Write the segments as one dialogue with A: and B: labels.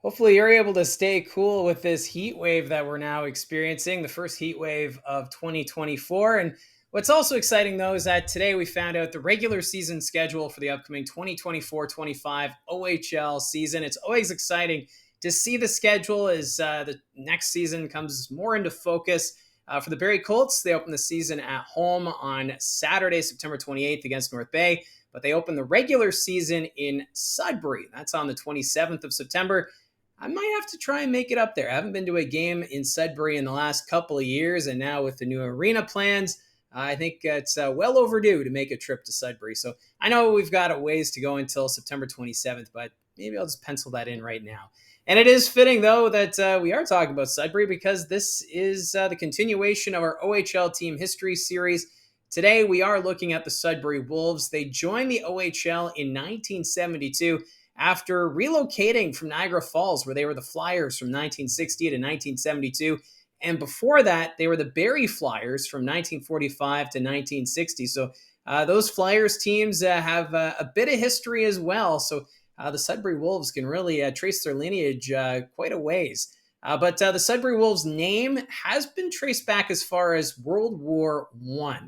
A: Hopefully, you're able to stay cool with this heat wave that we're now experiencing, the first heat wave of 2024. And what's also exciting, though, is that today we found out the regular season schedule for the upcoming 2024-25 OHL season. It's always exciting to see the schedule as the next season comes more into focus. For the Barrie Colts, they open the season at home on Saturday, September 28th against North Bay, but they open the regular season in Sudbury. That's on the 27th of September. I might have to try and make it up there. I haven't been to a game in Sudbury in the last couple of years, and now with the new arena plans, I think it's well overdue to make a trip to Sudbury. So I know we've got a ways to go until September 27th, but maybe I'll just pencil that in right now. And it is fitting, though, that we are talking about Sudbury because this is the continuation of our OHL team history series. Today, we are looking at the Sudbury Wolves. They joined the OHL in 1972 after relocating from Niagara Falls, where they were the Flyers from 1960 to 1972. And before that, they were the Barrie Flyers from 1945 to 1960. So those Flyers teams have a bit of history as well. So the Sudbury Wolves can really trace their lineage quite a ways. But the Sudbury Wolves name has been traced back as far as World War I.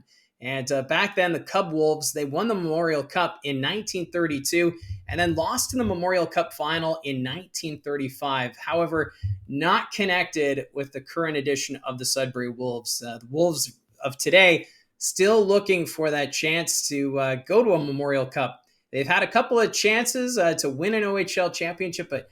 A: And back then, the Cub Wolves, they won the Memorial Cup in 1932 and then lost in the Memorial Cup final in 1935. However, not connected with the current edition of the Sudbury Wolves. The Wolves of today still looking for that chance to go to a Memorial Cup. They've had a couple of chances to win an OHL championship, but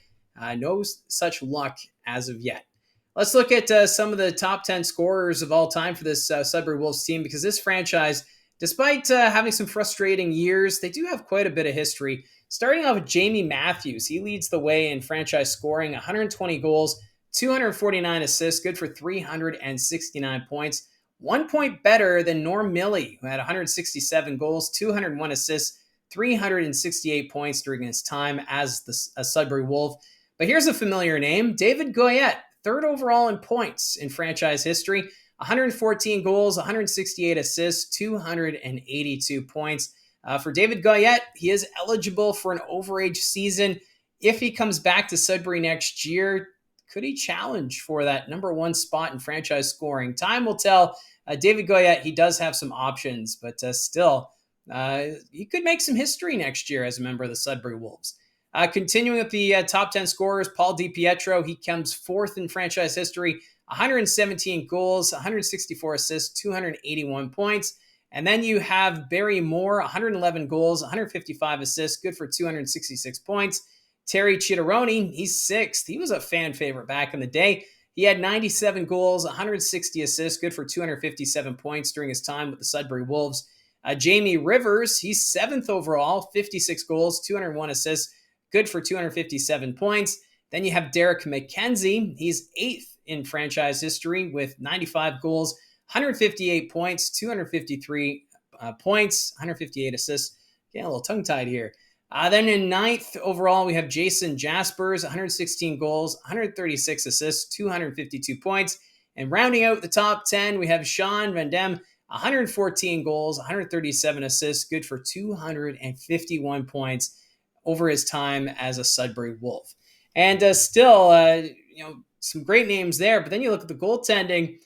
A: no such luck as of yet. Let's look at some of the top 10 scorers of all time for this Sudbury Wolves team, because this franchise, despite having some frustrating years, they do have quite a bit of history. Starting off with Jamie Matthews, he leads the way in franchise scoring, 120 goals, 249 assists, good for 369 points. 1 point better than Norm Milley, who had 167 goals, 201 assists, 368 points during his time as a Sudbury Wolf. But here's a familiar name, David Goyette, third overall in points in franchise history, 114 goals, 168 assists, 282 points. For David Goyette, he is eligible for an overage season. If he comes back to Sudbury next year, could he challenge for that number one spot in franchise scoring? Time will tell. David Goyette, he does have some options, but still, he could make some history next year as a member of the Sudbury Wolves. Continuing with the top 10 scorers, Paul DiPietro, he comes fourth in franchise history, 117 goals, 164 assists, 281 points. And then you have Barry Moore, 111 goals, 155 assists, good for 266 points. Terry Chitteroni, he's sixth. He was a fan favorite back in the day. He had 97 goals, 160 assists, good for 257 points during his time with the Sudbury Wolves. Jamie Rivers, he's seventh overall, 56 goals, 201 assists, good for 257 points. Then you have Derek McKenzie. He's eighth in franchise history with 95 goals, 158 points, 253 points, 158 assists. Getting a little tongue-tied here. Then in ninth overall, we have Jason Jaspers, 116 goals, 136 assists, 252 points. And rounding out the top 10, we have Sean Van Dam, 114 goals, 137 assists, good for 251 points over his time as a Sudbury Wolf. And still, some great names there. But then you look at the goaltending.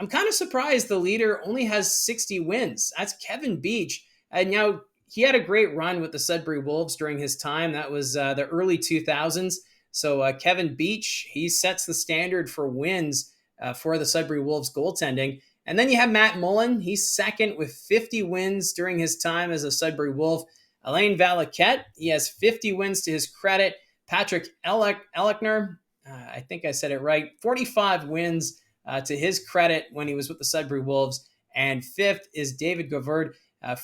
A: I'm kind of surprised the leader only has 60 wins. That's Kevin Beach. And now he had a great run with the Sudbury Wolves during his time. That was the early 2000s. So Kevin Beach, he sets the standard for wins for the Sudbury Wolves goaltending. And then you have Matt Mullen. He's second with 50 wins during his time as a Sudbury Wolf. Alain Valaquette, he has 50 wins to his credit. Patrick Ellickner, I think I said it right, 45 wins to his credit when he was with the Sudbury Wolves. And fifth is David Goverd,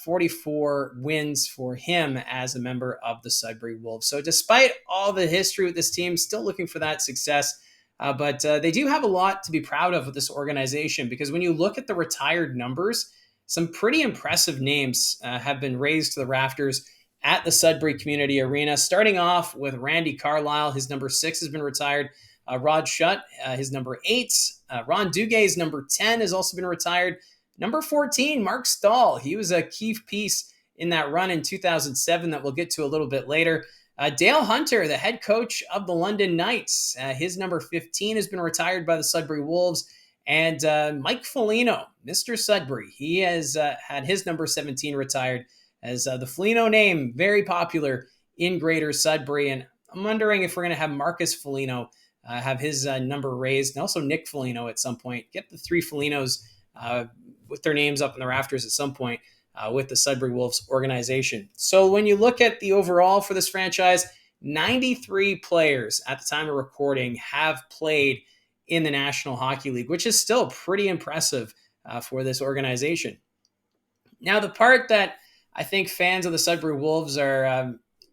A: 44 wins for him as a member of the Sudbury Wolves. So despite all the history with this team, still looking for that success. But they do have a lot to be proud of with this organization, because when you look at the retired numbers, some pretty impressive names have been raised to the rafters at the Sudbury Community Arena, starting off with Randy Carlisle. His number 6 has been retired. Rod Schutt, his number 8. Ron Duguay's number 10 has also been retired. Number 14, Mark Stahl. He was a key piece in that run in 2007 that we'll get to a little bit later. Dale Hunter, the head coach of the London Knights, his number 15 has been retired by the Sudbury Wolves. And Mike Foligno, Mr. Sudbury, he has had his number 17 retired, as the Foligno name very popular in Greater Sudbury. And I'm wondering if we're going to have Marcus Foligno have his number raised, and also Nick Foligno at some point. Get the three Folignos with their names up in the rafters at some point with the Sudbury Wolves organization. So when you look at the overall for this franchise, 93 players at the time of recording have played in the National Hockey League, which is still pretty impressive for this organization. Now, the part that I think fans of the Sudbury Wolves are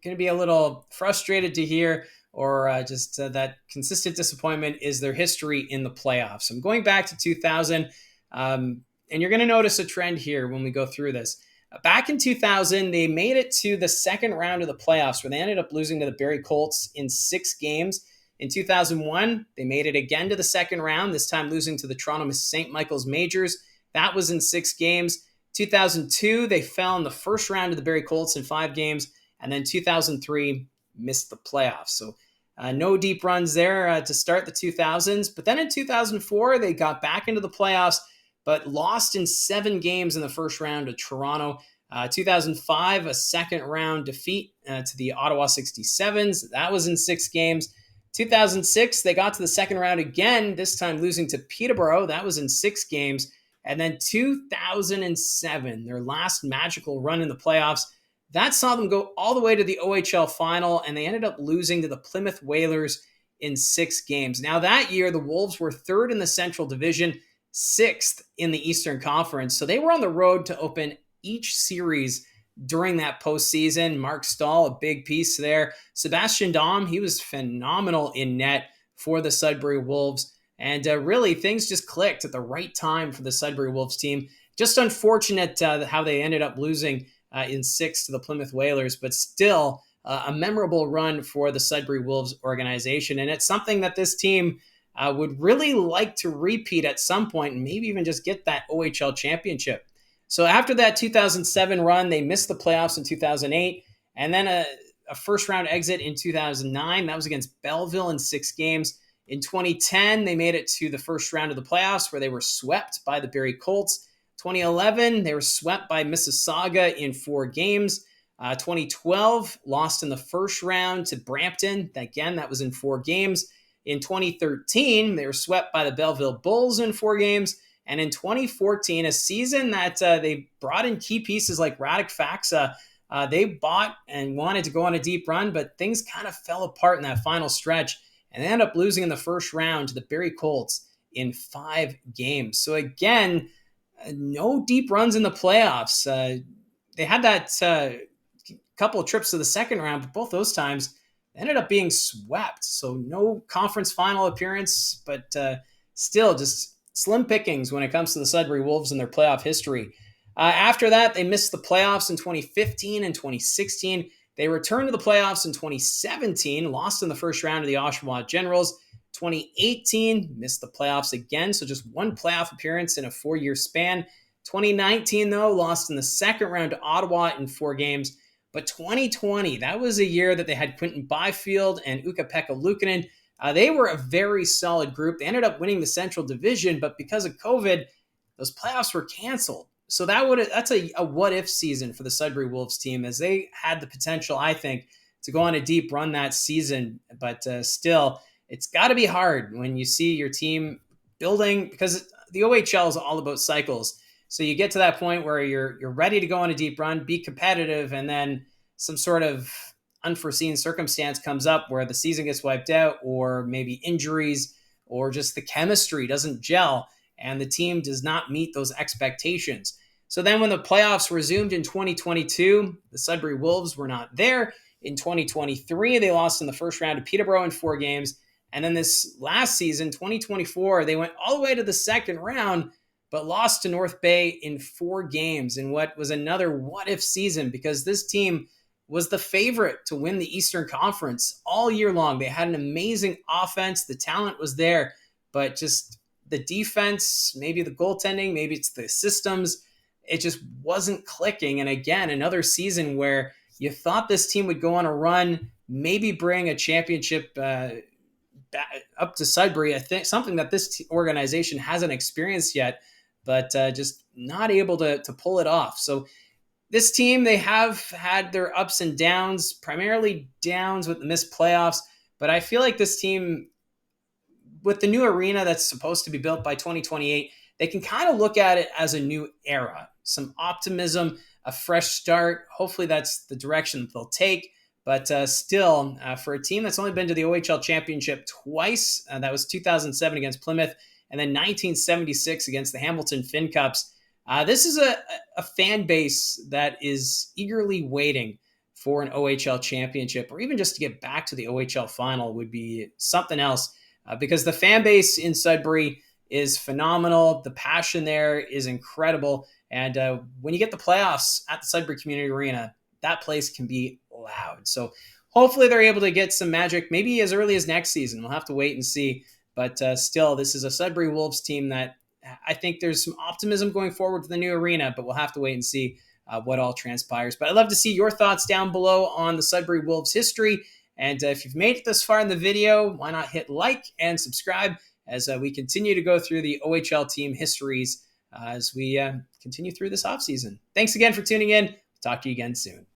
A: going to be a little frustrated to hear, or just that consistent disappointment, is their history in the playoffs. I'm going back to 2000, and you're going to notice a trend here when we go through this. Back in 2000, they made it to the second round of the playoffs, where they ended up losing to the Barrie Colts in 6 games. In 2001, they made it again to the second round, this time losing to the Toronto St. Michael's Majors. That was in 6 games. 2002, they fell in the first round of the Barrie Colts in 5 games. And then 2003, missed the playoffs. So no deep runs there to start the 2000s. But then in 2004, they got back into the playoffs, but lost in 7 games in the first round to Toronto. 2005, a second round defeat to the Ottawa 67s. That was in 6 games. 2006, they got to the second round again, this time losing to Peterborough. That was in 6 games. And then 2007, their last magical run in the playoffs, that saw them go all the way to the OHL final, and they ended up losing to the Plymouth Whalers in 6 games. Now, that year, the Wolves were 3rd in the Central Division, 6th in the Eastern Conference. So they were on the road to open each series during that postseason. Mark Stahl, a big piece there. Sebastian Dom, he was phenomenal in net for the Sudbury Wolves. And really, things just clicked at the right time for the Sudbury Wolves team. Just unfortunate how they ended up losing in 6 to the Plymouth Whalers, but still a memorable run for the Sudbury Wolves organization. And it's something that this team would really like to repeat at some point, and maybe even just get that OHL championship. So after that 2007 run, they missed the playoffs in 2008, and then a first round exit in 2009. That was against Belleville in 6 games. In 2010, they made it to the first round of the playoffs, where they were swept by the Barrie Colts. 2011, they were swept by Mississauga in 4 games. 2012, lost in the first round to Brampton. Again, that was in 4 games. In 2013, they were swept by the Belleville Bulls in 4 games. And in 2014, a season that they brought in key pieces like Radek Faksa, they bought and wanted to go on a deep run, but things kind of fell apart in that final stretch, and they ended up losing in the first round to the Barrie Colts in 5 games. So again, no deep runs in the playoffs. They had that couple of trips to the second round, but both those times ended up being swept. So no conference final appearance, but still just slim pickings when it comes to the Sudbury Wolves and their playoff history. After that, they missed the playoffs in 2015 and 2016. They returned to the playoffs in 2017, lost in the first round to the Oshawa Generals. 2018, missed the playoffs again, so just 1 playoff appearance in a 4-year span. 2019, though, lost in the second round to Ottawa in 4 games. But 2020, that was a year that they had Quinton Byfield and Ukko-Pekka Luukkonen. They were a very solid group. They ended up winning the Central Division, but because of COVID, those playoffs were canceled. So that's a what-if season for the Sudbury Wolves team, as they had the potential, I think, to go on a deep run that season. But still, it's got to be hard when you see your team building, because the OHL is all about cycles. So you get to that point where you're ready to go on a deep run, be competitive, and then some sort of unforeseen circumstance comes up where the season gets wiped out, or maybe injuries, or just the chemistry doesn't gel, and the team does not meet those expectations. So then when the playoffs resumed in 2022, the Sudbury Wolves were not there. In 2023, they lost in the first round to Peterborough in 4 games. And then this last season, 2024, they went all the way to the second round, but lost to North Bay in 4 games in what was another what-if season, because this team was the favorite to win the Eastern Conference all year long. They had an amazing offense. The talent was there, but just the defense, maybe the goaltending, maybe it's the systems, it just wasn't clicking. And again, another season where you thought this team would go on a run, maybe bring a championship up to Sudbury. I think something that this organization hasn't experienced yet, but just not able to pull it off. So this team, they have had their ups and downs, primarily downs with the missed playoffs. But I feel like this team, with the new arena that's supposed to be built by 2028, they can kind of look at it as a new era, some optimism, a fresh start. Hopefully, that's the direction that they'll take. But still, for a team that's only been to the OHL championship twice, that was 2007 against Plymouth and then 1976 against the Hamilton Fin Cups. This is a fan base that is eagerly waiting for an OHL championship, or even just to get back to the OHL final would be something else, because the fan base in Sudbury is phenomenal. The passion there is incredible. And when you get the playoffs at the Sudbury Community Arena, that place can be loud. So hopefully they're able to get some magic, maybe as early as next season. We'll have to wait and see. But still, this is a Sudbury Wolves team that I think there's some optimism going forward for the new arena, but we'll have to wait and see what all transpires. But I'd love to see your thoughts down below on the Sudbury Wolves history. And if you've made it this far in the video, why not hit like and subscribe as we continue to go through the OHL team histories as we continue through this offseason. Thanks again for tuning in. Talk to you again soon.